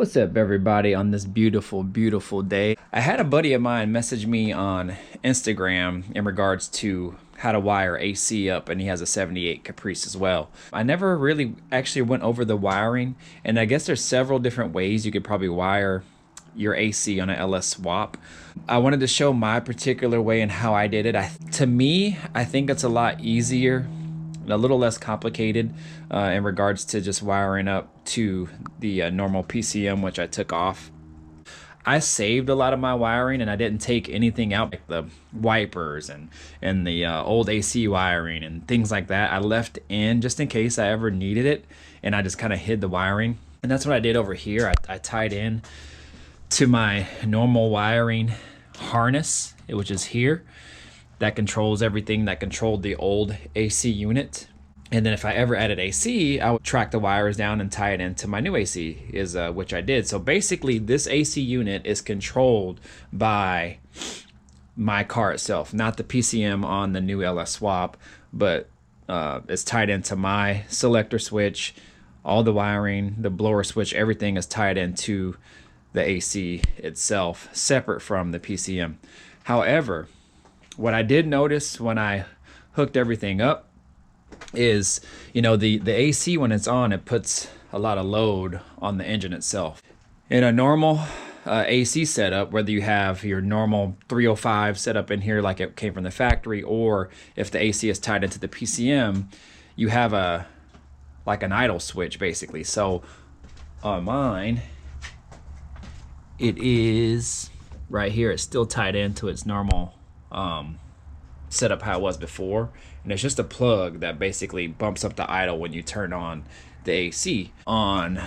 What's up, everybody, on this beautiful, beautiful day? I had a buddy of mine message me on Instagram in regards to how to wire AC up, and he has a 78 Caprice as well. I never really actually went over the wiring, and I guess there's several different ways you could probably wire your AC on an LS swap. I wanted to show my particular way and how I did it. To me, I think it's a lot easier, a little less complicated in regards to just wiring up to the normal PCM, which I took off. I saved a lot of my wiring, and I didn't take anything out, like the wipers and the old AC wiring and things like that. I left in just in case I ever needed it, and I just kind of hid the wiring. And that's what I did over here. I tied in to my normal wiring harness, which is here, that controls everything, that controlled the old AC unit. And then if I ever added AC, I would track the wires down and tie it into my new AC, which I did. So basically, this AC unit is controlled by my car itself, not the PCM on the new LS Swap, but it's tied into my selector switch. All the wiring, the blower switch, everything is tied into the AC itself, separate from the PCM. However, what I did notice when I hooked everything up is, you know, the AC, when it's on, it puts a lot of load on the engine itself. In a normal AC setup, whether you have your normal 305 setup in here like it came from the factory, or if the AC is tied into the PCM, you have like an idle switch basically. So on mine, it is right here, it's still tied into its normal setup how it was before, and it's just a plug that basically bumps up the idle when you turn on the AC. On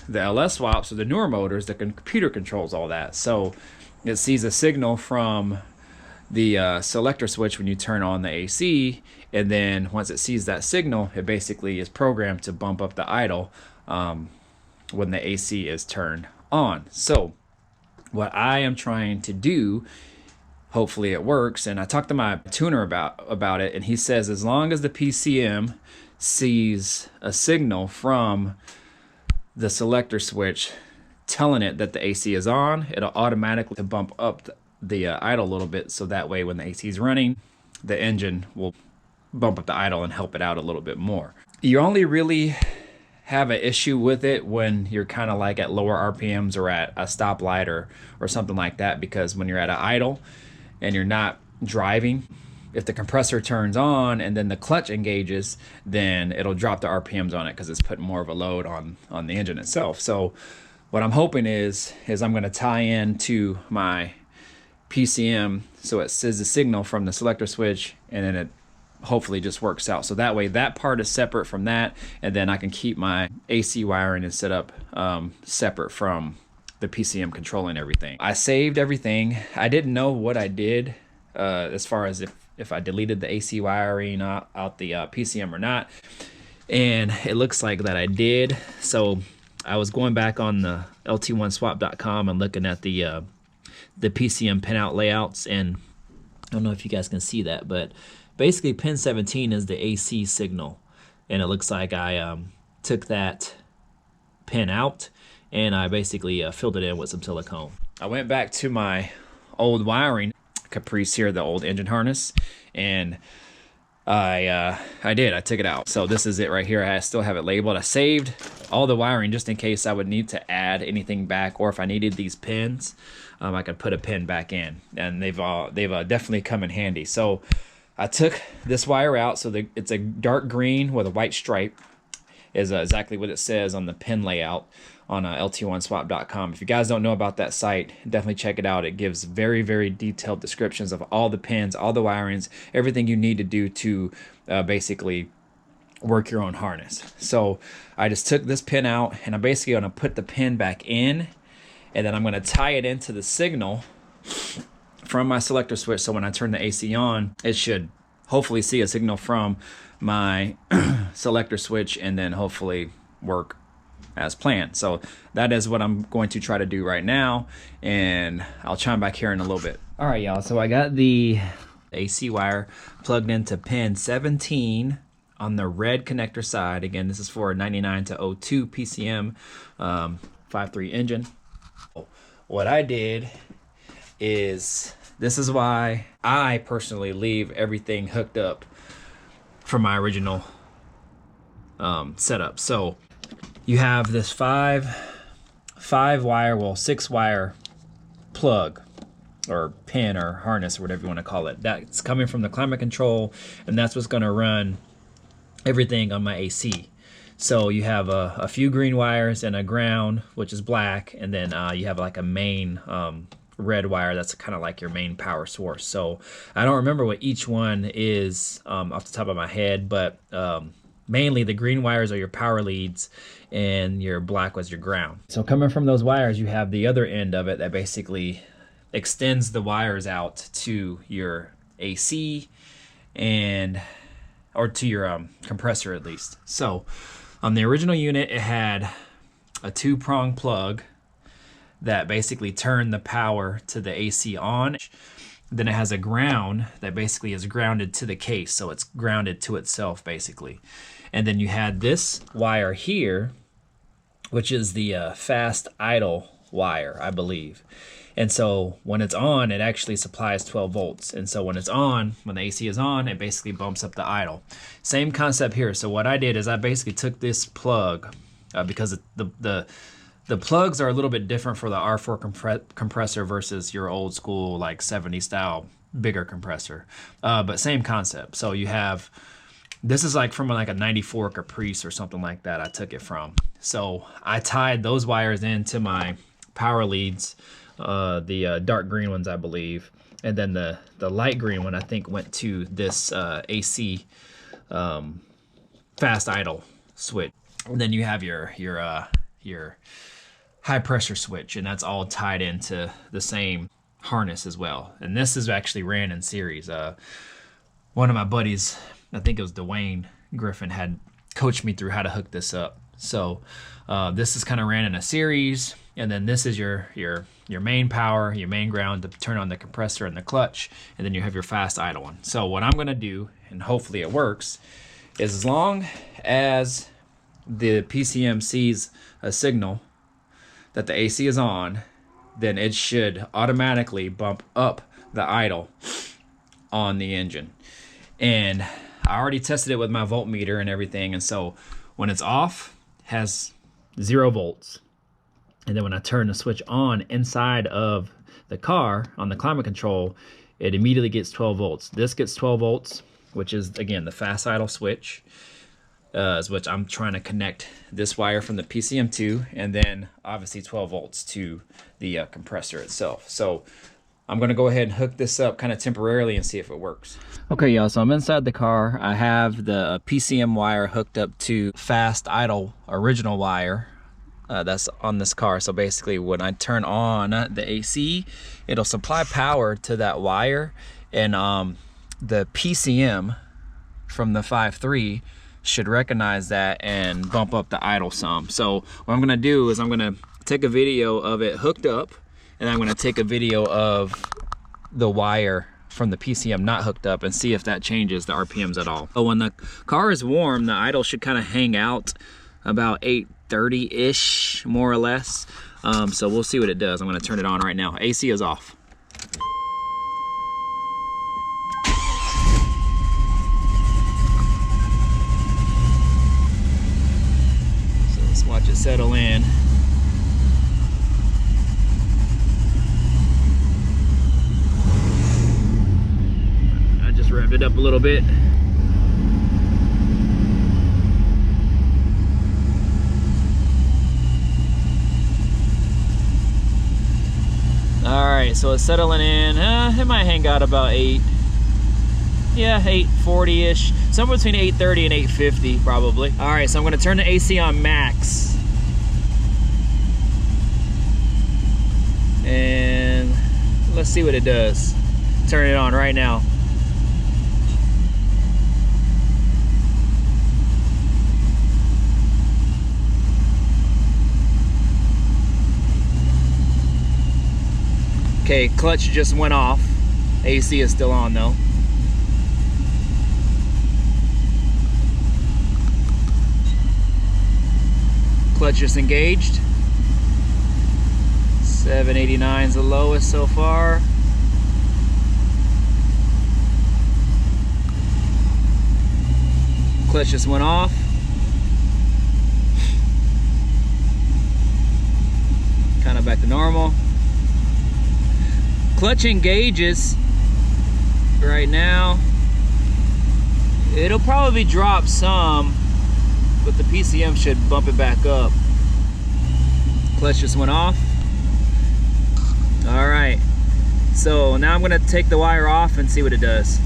the LS swaps, or the newer motors, the computer controls all that, so it sees a signal from the selector switch when you turn on the AC, and then once it sees that signal, it basically is programmed to bump up the idle when the AC is turned on. So what I am trying to do, hopefully it works, and I talked to my tuner about it, and he says as long as the PCM sees a signal from the selector switch telling it that the AC is on, it'll automatically bump up the idle a little bit, so that way when the AC is running, the engine will bump up the idle and help it out a little bit more. You only really have an issue with it when you're kind of like at lower RPMs or at a stoplight or something like that, because when you're at an idle and you're not driving, if the compressor turns on and then the clutch engages, then it'll drop the RPMs on it because it's putting more of a load on the engine itself. So what I'm hoping is I'm going to tie in to my PCM so it says the signal from the selector switch, and then it hopefully just works out. So that way that part is separate from that, and then I can keep my AC wiring and set up separate from the PCM controlling everything. I saved everything. I didn't know what I did as far as if I deleted the AC wiring out the PCM or not, and it looks like that I did. So I was going back on the lt1swap.com and looking at the PCM pinout layouts, and I don't know if you guys can see that, but basically pin 17 is the AC signal, and it looks like I took that pin out and I basically filled it in with some silicone. I went back to my old wiring Caprice here, the old engine harness, and I took it out. So this is it right here. I still have it labeled. I saved all the wiring just in case I would need to add anything back, or if I needed these pins, I could put a pin back in, and they've definitely come in handy. So I took this wire out, so it's a dark green with a white stripe, is exactly what it says on the pin layout on lt1swap.com. If you guys don't know about that site, definitely check it out. It gives very, very detailed descriptions of all the pins, all the wirings, everything you need to do to basically work your own harness. So I just took this pin out, and I'm basically going to put the pin back in, and then I'm going to tie it into the signal from my selector switch, so when I turn the AC on, it should hopefully see a signal from my selector switch, and then hopefully work as planned. So that is what I'm going to try to do right now, and I'll chime back here in a little bit. All right, y'all, so I got the AC wire plugged into pin 17 on the red connector side. Again, this is for 99 to 02 PCM. 5.3 engine. What I did is, this is why I personally leave everything hooked up from my original setup. So you have this 6 wire plug or pin or harness or whatever you want to call it. That's coming from the climate control, and that's what's going to run everything on my AC. So you have a few green wires and a ground, which is black, and then you have like a main red wire that's kind of like your main power source. So I don't remember what each one is off the top of my head, but mainly the green wires are your power leads and your black was your ground. So coming from those wires, you have the other end of it that basically extends the wires out to your AC or to your compressor at least. So on the original unit, it had a 2-prong plug that basically turned the power to the AC on. Then it has a ground that basically is grounded to the case, so it's grounded to itself basically. And then you had this wire here, which is the fast idle wire, I believe. And so when it's on, it actually supplies 12 volts. And so when it's on, when the AC is on, it basically bumps up the idle. Same concept here. So what I did is I basically took this plug because the plugs are a little bit different for the R4 compressor versus your old school like 70 style bigger compressor. But same concept. So you have, this is like from like a 94 Caprice or something like that I took it from. So I tied those wires into my power leads, the dark green ones I believe, and then the light green one I think went to this AC fast idle switch. And then you have your high pressure switch, and that's all tied into the same harness as well. And this is actually ran in series. One of my buddies, I think it was Dwayne Griffin, had coached me through how to hook this up. So this is kind of ran in a series, and then this is your main power, your main ground to turn on the compressor and the clutch, and then you have your fast idle one. So what I'm gonna do, and hopefully it works, is as long as the PCM sees a signal that the AC is on, then it should automatically bump up the idle on the engine. And I already tested it with my voltmeter and everything, and so when it's off, it has 0 volts. And then when I turn the switch on inside of the car on the climate control, it immediately gets 12 volts. This gets 12 volts, which is again the fast idle switch, which I'm trying to connect this wire from the PCM to, and then obviously 12 volts to the compressor itself. So I'm gonna go ahead and hook this up kind of temporarily and see if it works. Okay, y'all, so I'm inside the car. I have the PCM wire hooked up to fast idle original wire that's on this car. So basically when I turn on the AC, it'll supply power to that wire, and the PCM from the 5.3 should recognize that and bump up the idle some. So what I'm gonna do is I'm gonna take a video of it hooked up, and I'm gonna take a video of the wire from the PCM not hooked up and see if that changes the RPMs at all. So when the car is warm, the idle should kind of hang out about 830-ish, more or less. So we'll see what it does. I'm gonna turn it on right now. AC is off. So let's watch it settle in. I just revved it up a little bit. All right, so it's settling in. It might hang out about 840-ish, somewhere between 830 and 850 probably. All right, so I'm gonna turn the AC on max. And let's see what it does. Turn it on right now. Okay, clutch just went off. AC is still on though. Clutch just engaged. 789 is the lowest so far. Clutch just went off. Kind of back to normal. Clutch engages right now. It'll probably drop some, but the PCM should bump it back up. Clutch just went off. All right, so now I'm gonna take the wire off and see what it does.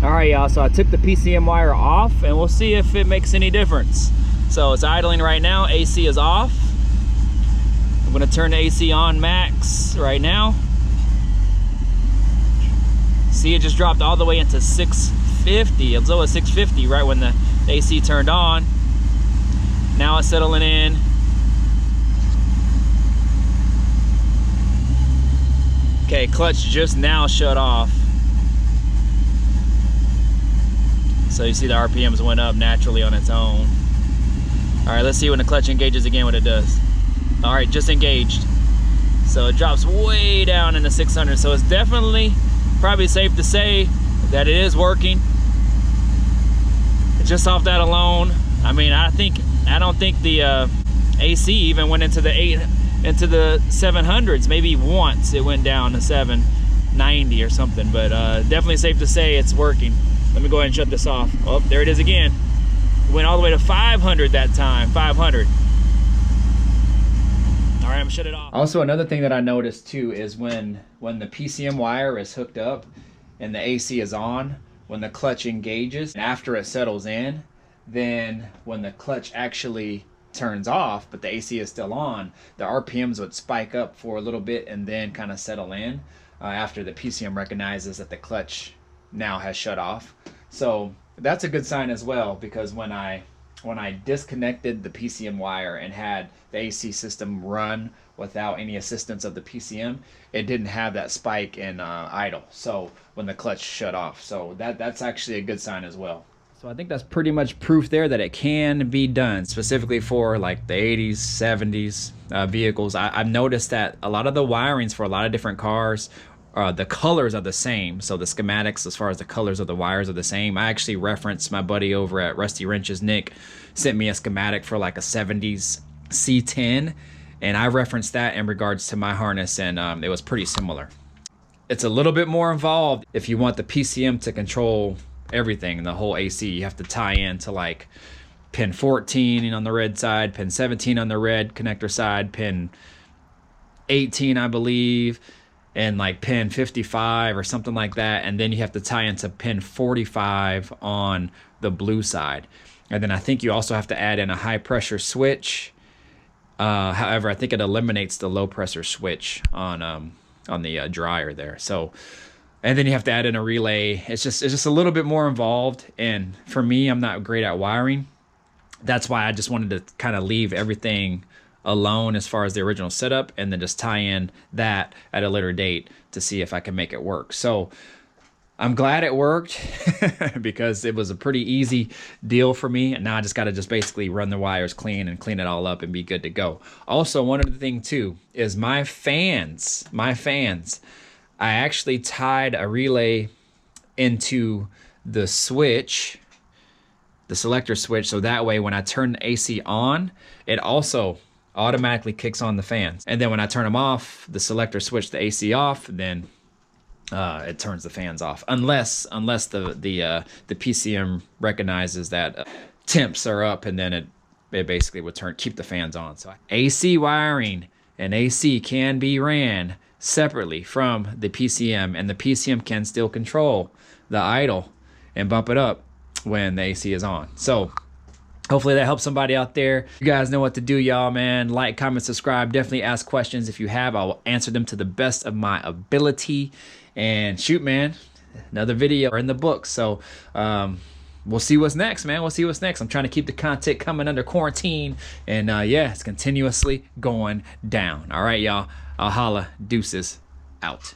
All right, y'all, so I took the PCM wire off and we'll see if it makes any difference. So it's idling right now, AC is off. I'm gonna turn the AC on max right now. See, it just dropped all the way into 650. It was low at 650 right when the AC turned on. Now it's settling in. Okay, clutch just now shut off. So you see the RPMs went up naturally on its own. All right, let's see when the clutch engages again what it does. All right, just engaged. So it drops way down in the 600. So it's definitely probably safe to say that it is working. Just off that alone, I mean, I don't think the AC even went into the 700s. Maybe once it went down to 790 or something, but definitely safe to say it's working. Let me go ahead and shut this off. Oh, there it is again. It went all the way to 500 that time, 500. All right, I'm gonna shut it off. Also, another thing that I noticed too is when the PCM wire is hooked up and the AC is on, when the clutch engages, and after it settles in, then when the clutch actually turns off, but the AC is still on, the RPMs would spike up for a little bit and then kind of settle in after the PCM recognizes that the clutch now has shut off. So that's a good sign as well, because when I disconnected the PCM wire and had the AC system run without any assistance of the PCM, it didn't have that spike in idle, so when the clutch shut off. So that's actually a good sign as well. So I think that's pretty much proof there that it can be done, specifically for like the 80s, 70s vehicles. I've noticed that a lot of the wirings for a lot of different cars, the colors are the same. So the schematics as far as the colors of the wires are the same. I actually referenced my buddy over at Rusty Wrenches, Nick, sent me a schematic for like a 70s C10, and I referenced that in regards to my harness, and it was pretty similar. It's a little bit more involved if you want the PCM to control everything, the whole AC. You have to tie in to like pin 14 on the red side, pin 17 on the red connector side, pin 18 I believe, and like pin 55 or something like that, and then you have to tie into pin 45 on the blue side. And then I think you also have to add in a high pressure switch. However, I think it eliminates the low pressure switch on the dryer there. So, and then you have to add in a relay. It's just a little bit more involved, and for me, I'm not great at wiring. That's why I just wanted to kind of leave everything alone as far as the original setup, and then just tie in that at a later date to see if I can make it work. So I'm glad it worked because it was a pretty easy deal for me, and now I just got to basically run the wires clean and clean it all up and be good to go. Also, one other thing too is my fans, I actually tied a relay into the switch, the selector switch, so that way when I turn the AC on, it also automatically kicks on the fans. And then when I turn them off, the selector switch the AC off, then it turns the fans off, unless the PCM recognizes that temps are up, and then it basically would keep the fans on. So AC wiring and AC can be ran separately from the PCM, and the PCM can still control the idle and bump it up when the AC is on. So hopefully that helps somebody out there. You guys know what to do, y'all, man. Like, comment, subscribe. Definitely ask questions if you have. I will answer them to the best of my ability. And shoot, man, another video in the books. So we'll see what's next, man. We'll see what's next. I'm trying to keep the content coming under quarantine, and yeah, it's continuously going down. All right, y'all. I'll holla. Deuces out.